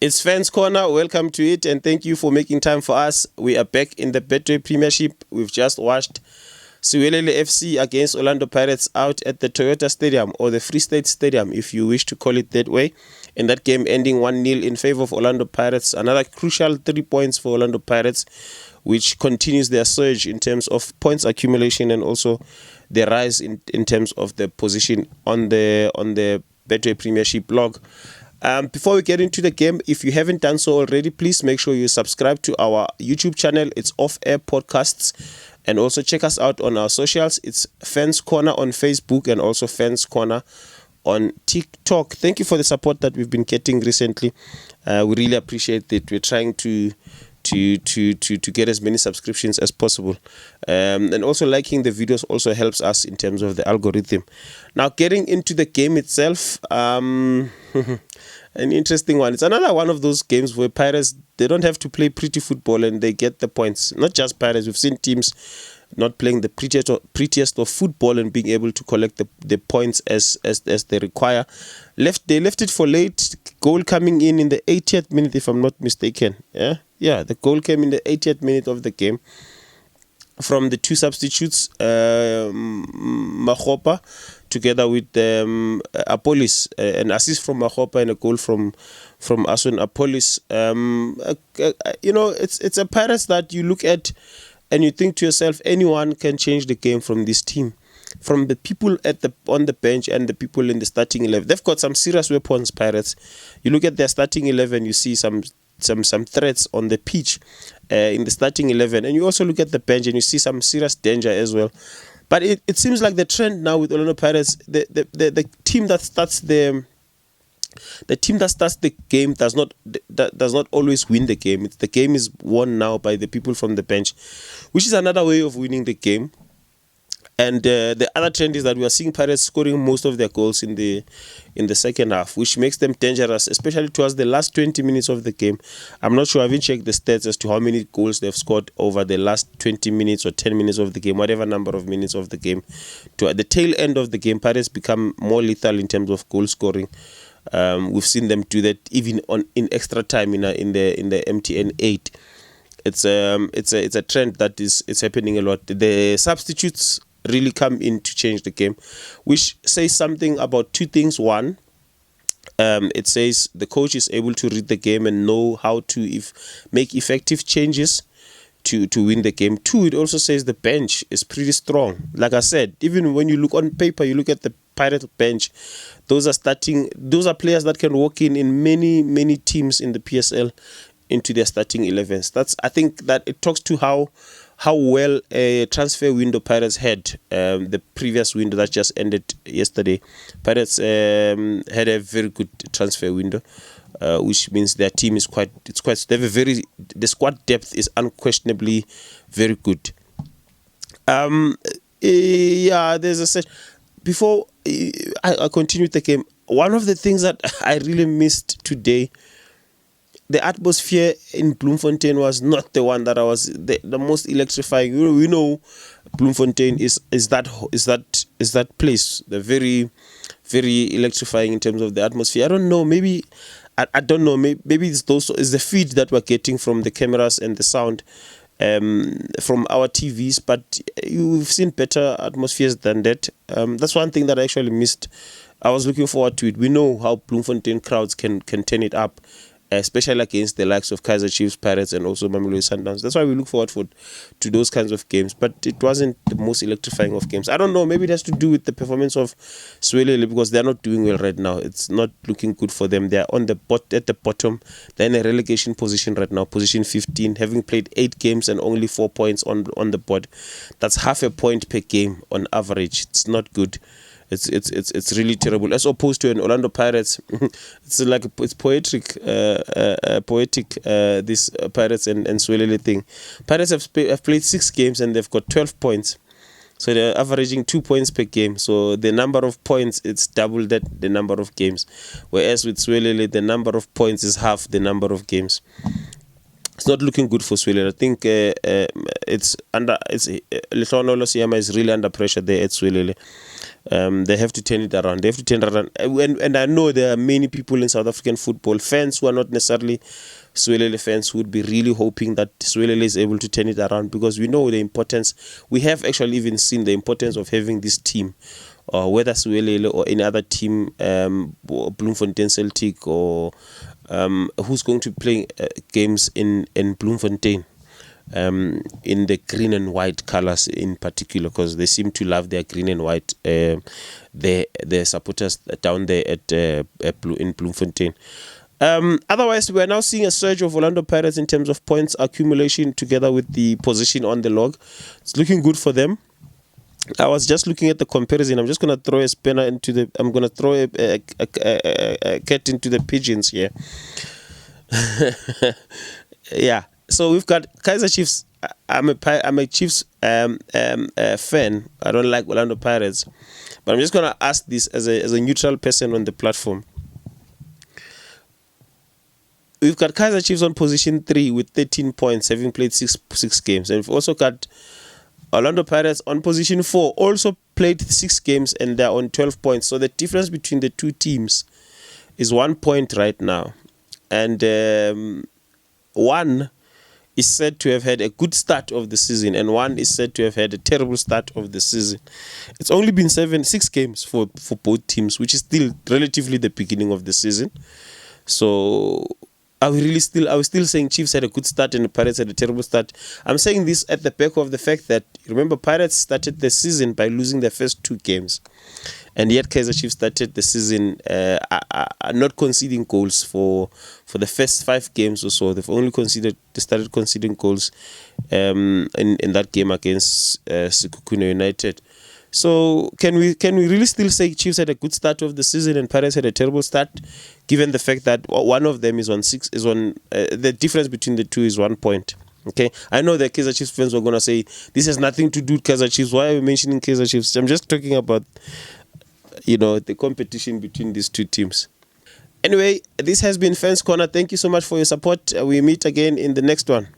It's Fans Corner. Welcome to it, and thank you for making time for us. We are back in the Betway Premiership. We've just watched Siwelele FC against Orlando Pirates out at the Toyota Stadium, or the Free State Stadium, if you wish to call it that way. And that game ending 1-0 in favor of Orlando Pirates. Another crucial 3 points for Orlando Pirates, which continues their surge in terms of points accumulation and also their rise in terms of the position on the Betway Premiership log. Before we get into the game, if you haven't done so already, please make sure you subscribe to our YouTube channel. It's Off Air Podcasts. And also check us out on our socials. It's Fans Corner on Facebook and also Fans Corner on TikTok. Thank you for the support that we've been getting recently. We really appreciate it. We're trying to get as many subscriptions as possible. And also liking the videos also helps us in terms of the algorithm. Now, getting into the game itself, an interesting one. It's another one of those games where Pirates, they don't have to play pretty football and they get the points. Not just Pirates. We've seen teams not playing the prettiest of football and being able to collect the points as they require. They left it for late. Goal coming in the 80th minute, if I'm not mistaken. Yeah, the goal came in the 80th minute of the game from the two substitutes, Makgopa, together with Apolis, an assist from Makgopa and a goal from Asun Apolis. It's a Pirates that you look at and you think to yourself, anyone can change the game from this team. From the people on the bench and the people in the starting 11. They've got some serious weapons, Pirates. You look at their starting 11, you see some threats on the pitch in the starting 11. And you also look at the bench and you see some serious danger as well. But it seems like the trend now with Orlando Pirates, the team that starts the game does not always win the game. The game is won now by the people from the bench, which is another way of winning the game. And the other trend is that we are seeing Pirates scoring most of their goals in the second half, which makes them dangerous, especially towards the last 20 minutes of the game. I'm not sure. I haven't checked the stats as to how many goals they've scored over the last 20 minutes or 10 minutes of the game, whatever number of minutes of the game. To the tail end of the game, Pirates become more lethal in terms of goal scoring. We've seen them do that even in extra time in the MTN 8. It's a trend that is happening a lot. The substitutes really come in to change the game, which says something about two things. One, it says the coach is able to read the game and know how to make effective changes to win the game. Two, it also says the bench is pretty strong. Like I said, even when you look on paper, you look at the Pirate bench, those are players that can walk in many teams in the PSL into their starting 11s. I think that it talks to how well a transfer window Pirates had. The previous window that just ended yesterday, Pirates had a very good transfer window, which means their team is the squad depth is unquestionably very good. There's a set. Before I continue with the game, one of the things that I really missed today, the atmosphere in Bloemfontein was not the one that I was the most electrifying. We know Bloemfontein is that place, the very, very electrifying in terms of the atmosphere. I don't know, maybe it's the feed that we're getting from the cameras and the sound from our TVs, but you've seen better atmospheres than that. That's one thing that I actually missed. I was looking forward to it. We know how Bloemfontein crowds can turn it up, especially against the likes of Kaizer Chiefs, Pirates, and also Mamelodi Sundowns. That's why we look forward to those kinds of games. But it wasn't the most electrifying of games. I don't know. Maybe it has to do with the performance of Siwelele, because they're not doing well right now. It's not looking good for them. They're at the bottom. They're in a relegation position right now, position 15, having played 8 games and only 4 points on the board. That's half a point per game on average. It's not good. It's really terrible. As opposed to an Orlando Pirates, it's poetic. This Pirates and Siwelele thing. Pirates have played 6 games and they've got 12 points. So they're averaging 2 points per game. So the number of points, it's double the number of games. Whereas with Siwelele, the number of points is half the number of games. It's not looking good for Siwelele. I think Lehlohonolo Siyama is really under pressure there at Siwelele. They have to turn it around. They have to turn it around. And I know there are many people in South African football, fans who are not necessarily Siwelele fans, who would be really hoping that Siwelele is able to turn it around, because we know the importance. We have actually even seen the importance of having this team, whether Siwelele or any other team, Bloemfontein Celtic, or who's going to play games in Bloemfontein. In the green and white colors in particular, because they seem to love their green and white, their supporters down there in Bloemfontein. Otherwise, we are now seeing a surge of Orlando Pirates in terms of points accumulation, together with the position on the log. It's looking good for them. I was just looking at the comparison. I'm just gonna throw a spanner into the. I'm gonna throw a cat into the pigeons here. Yeah. So we've got Kaizer Chiefs. I'm a Chiefs fan. I don't like Orlando Pirates, but I'm just gonna ask this as a neutral person on the platform. We've got Kaizer Chiefs on position 3 with 13 points, having played six games, and we've also got Orlando Pirates on position 4, also played 6 games, and they're on 12 points. So the difference between the two teams is 1 point right now, and one is said to have had a good start of the season, and one is said to have had a terrible start of the season. It's only been 6 games for both teams, which is still relatively the beginning of the season. So are we still saying Chiefs had a good start and the Pirates had a terrible start? I'm saying this at the back of the fact that, remember, Pirates started the season by losing their first 2 games. And yet Kaizer Chiefs started the season not conceding goals for the first 5 games or so. They started conceding goals in that game against Sekhukhune United. So can we really still say Chiefs had a good start of the season and Pirates had a terrible start, given the fact that one of them is on the difference between the two is 1 point? Okay, I know that Kaizer Chiefs fans were gonna say this has nothing to do with Kaizer Chiefs. Why are we mentioning Kaizer Chiefs? I'm just talking about the competition between these two teams. Anyway, this has been Fans Corner. Thank you so much for your support. We meet again in the next one.